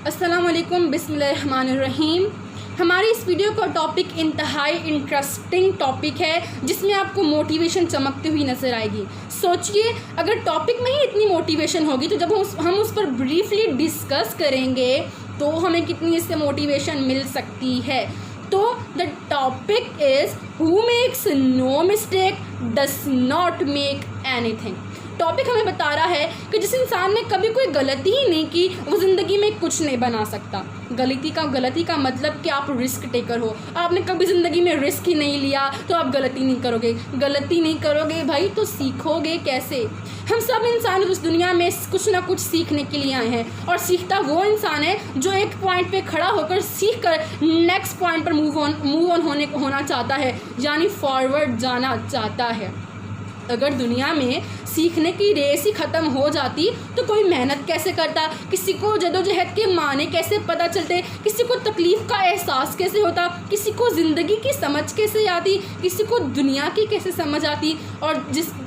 अस्सलाम वालेकुम, बिस्मिल्लाहिर्रहमानिर्रहीम। हमारी इस वीडियो का टॉपिक इंतहाई इंटरेस्टिंग टॉपिक है जिसमें आपको मोटिवेशन चमकती हुई नज़र आएगी। सोचिए, अगर टॉपिक में ही इतनी मोटिवेशन होगी तो जब हम उस पर ब्रीफली डिस्कस करेंगे तो हमें कितनी इससे मोटिवेशन मिल सकती है। तो the topic is who makes no mistake does not make anything. Topic हमें बता रहा है कि जिस इंसान ने कभी कोई गलती ही नहीं की वो ज़िंदगी में कुछ नहीं बना सकता। गलती का मतलब कि आप रिस्क टेकर हो। आपने कभी ज़िंदगी में रिस्क ही नहीं लिया तो आप गलती नहीं करोगे भाई, तो सीखोगे कैसे? हम सब इंसान उस दुनिया में कुछ ना कुछ सीखने के लिए आए हैं, और सीखता वो इंसान है जो एक पॉइंट पे खड़ा होकर सीख कर नेक्स्ट पॉइंट पर मूव ऑन होना चाहता है, यानी फॉरवर्ड जाना चाहता है। अगर दुनिया में सीखने की रेस ही ख़त्म हो जाती तो कोई मेहनत कैसे करता, किसी को जदोजहद के माने कैसे पता चलते, किसी को तकलीफ़ का एहसास कैसे होता, किसी को ज़िंदगी की समझ कैसे आती, किसी को दुनिया की कैसे समझ आती। और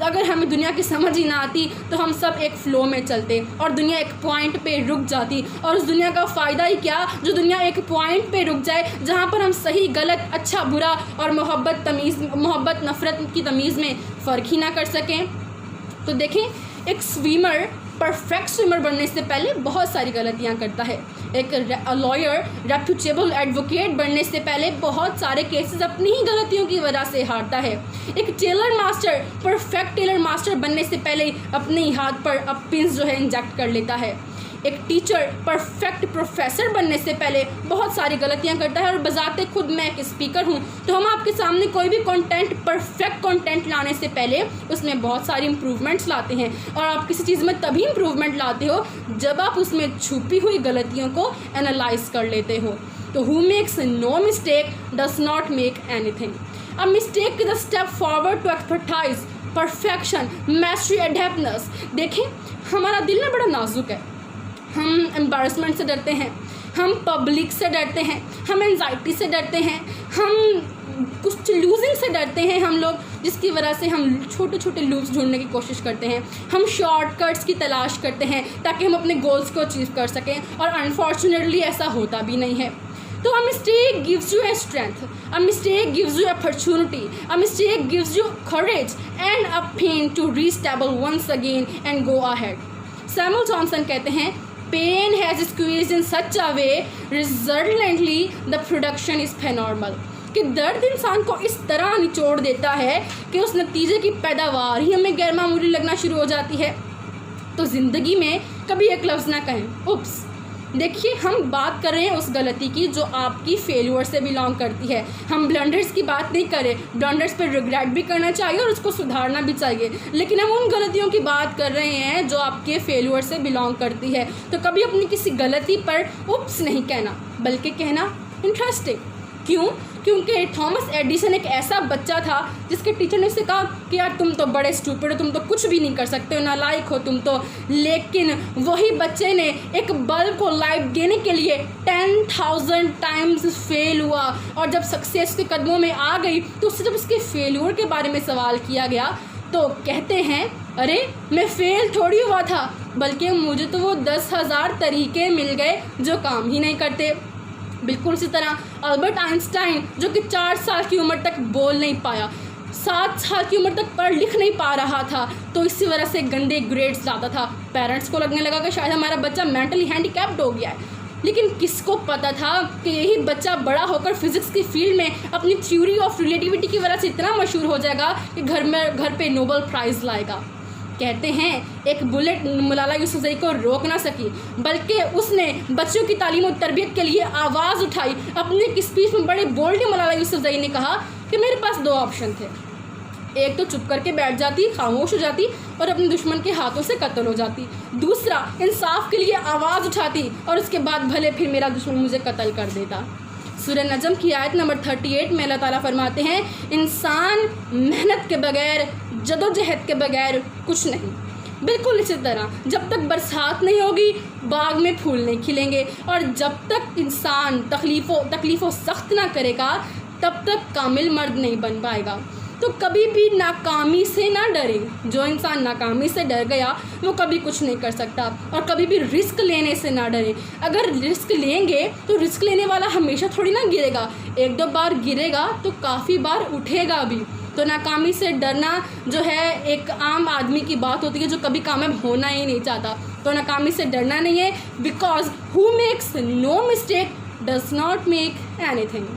अगर हमें दुनिया की समझ ही ना आती तो हम सब एक फ़्लो में चलते और दुनिया एक पॉइंट पे रुक जाती। और उस दुनिया का फ़ायदा ही क्या जो दुनिया एक पॉइंट पे रुक जाए जहाँ पर हम सही गलत, अच्छा बुरा और मोहब्बत नफ़रत की तमीज़ में फ़र्क ही ना कर सकें। तो देखें, एक स्विमर परफेक्ट स्विमर बनने से पहले बहुत सारी गलतियां करता है। एक लॉयर रेप्यूटेबल एडवोकेट बनने से पहले बहुत सारे केसेस अपनी ही गलतियों की वजह से हारता है। एक tailor master perfect tailor master बनने से पहले अपने ही हाथ पर पिंस जो है इंजेक्ट कर लेता है। एक टीचर परफेक्ट प्रोफेसर बनने से पहले बहुत सारी गलतियां करता है। और बजाते खुद मैं एक स्पीकर हूं तो हम आपके सामने कोई भी कंटेंट, परफेक्ट कंटेंट लाने से पहले उसमें बहुत सारी इंप्रूवमेंट्स लाते हैं। और आप किसी चीज़ में तभी इंप्रूवमेंट लाते हो जब आप उसमें छुपी हुई गलतियों को एनालाइज कर लेते हो। तो who makes no mistake does not make anything. A mistake is a step forward to expertise, perfection, mastery, adeptness. देखें, हमारा दिल ना बड़ा नाजुक है। हम एम्बैरसमेंट से डरते हैं, हम पब्लिक से डरते हैं, हम एंजाइटी से डरते हैं, हम कुछ लूजिंग से डरते हैं हम लोग, जिसकी वजह से हम छोटे छोटे लूप्स ढूंढने की कोशिश करते हैं। हम शॉर्टकट्स की तलाश करते हैं ताकि हम अपने गोल्स को अचीव कर सकें, और अनफॉर्चुनेटली ऐसा होता भी नहीं है। तो a mistake gives you a strength, a mistake gives you opportunity, a mistake gives you courage and a pain to reestablish once again and go ahead. Samuel Johnson कहते हैं, pain has squeezed in such a way resultantly the production is phenomenal। कि दर्द इंसान को इस तरह निचोड़ देता है कि उस नतीजे की पैदावार ही हमें गैर मामूली लगना शुरू हो जाती है। तो ज़िंदगी में कभी एक लफ्ज़ ना कहें उप्स। देखिए, हम बात कर रहे हैं उस गलती की जो आपकी फेल्यूर से बिलोंग करती है। हम ब्लंडर्स की बात नहीं करें, ब्लंडर्स पर रिग्रेट भी करना चाहिए और उसको सुधारना भी चाहिए, लेकिन हम उन गलतियों की बात कर रहे हैं जो आपके फेल्यूर से बिलोंग करती है। तो कभी अपनी किसी गलती पर उप्स नहीं कहना, बल्कि कहना इंटरेस्टिंग। क्यों? क्योंकि थॉमस एडिसन एक ऐसा बच्चा था जिसके टीचर ने उससे कहा कि यार तुम तो बड़े स्टूपिड हो, तुम तो कुछ भी नहीं कर सकते हो, नालायक हो तुम तो। लेकिन वही बच्चे ने एक बल्ब को लाइट देने के लिए 10,000 टाइम्स फेल हुआ, और जब सक्सेस के कदमों में आ गई तो उससे जब उसके फेल्यूर के बारे में सवाल किया गया तो कहते हैं, अरे मैं फेल थोड़ी हुआ था, बल्कि मुझे तो वो 10,000 तरीके मिल गए जो काम ही नहीं करते। बिल्कुल इसी तरह अल्बर्ट आइंस्टाइन, जो कि 4 साल की उम्र तक बोल नहीं पाया, 7 साल की उम्र तक पढ़ लिख नहीं पा रहा था, तो इसी वजह से गंदे ग्रेड्स लाता था। पेरेंट्स को लगने लगा कि शायद हमारा बच्चा मेंटली हैंडीकैप्ड हो गया है। लेकिन किसको पता था कि यही बच्चा बड़ा होकर फिजिक्स की फील्ड में अपनी थ्योरी ऑफ रिलेटिविटी की वजह से इतना मशहूर हो जाएगा कि घर पे नोबेल प्राइज़ लाएगा। कहते हैं, एक बुलेट मलाला यूसुफजई को रोक ना सकी, बल्कि उसने बच्चों की तालीम और तरबियत के लिए आवाज़ उठाई। अपने एक स्पीच में बड़े बोल्डली मलाला यूसुफजई ने कहा कि मेरे पास 2 ऑप्शन थे, एक तो चुप करके बैठ जाती, खामोश हो जाती और अपने दुश्मन के हाथों से कत्ल हो जाती, दूसरा इंसाफ के लिए आवाज़ उठाती और उसके बाद भले फिर मेरा दुश्मन मुझे कत्ल कर देता। सूरह नजम की आयत नंबर 38 में अल्लाह ताला फरमाते हैं, इंसान मेहनत के बगैर, जदोजहद के बगैर कुछ नहीं। बिल्कुल इसी तरह जब तक बरसात नहीं होगी बाग में फूल नहीं खिलेंगे, और जब तक इंसान तकलीफ़ों सख्त ना करेगा तब तक कामिल मर्द नहीं बन पाएगा। तो कभी भी नाकामी से ना डरें। जो इंसान नाकामी से डर गया वो कभी कुछ नहीं कर सकता। और कभी भी रिस्क लेने से ना डरें। अगर रिस्क लेंगे तो रिस्क लेने वाला हमेशा थोड़ी ना गिरेगा, एक दो बार गिरेगा तो काफ़ी बार उठेगा भी। तो नाकामी से डरना जो है एक आम आदमी की बात होती है जो कभी कामयाब होना ही नहीं चाहता। तो नाकामी से डरना नहीं है, because who makes no mistake does not make anything.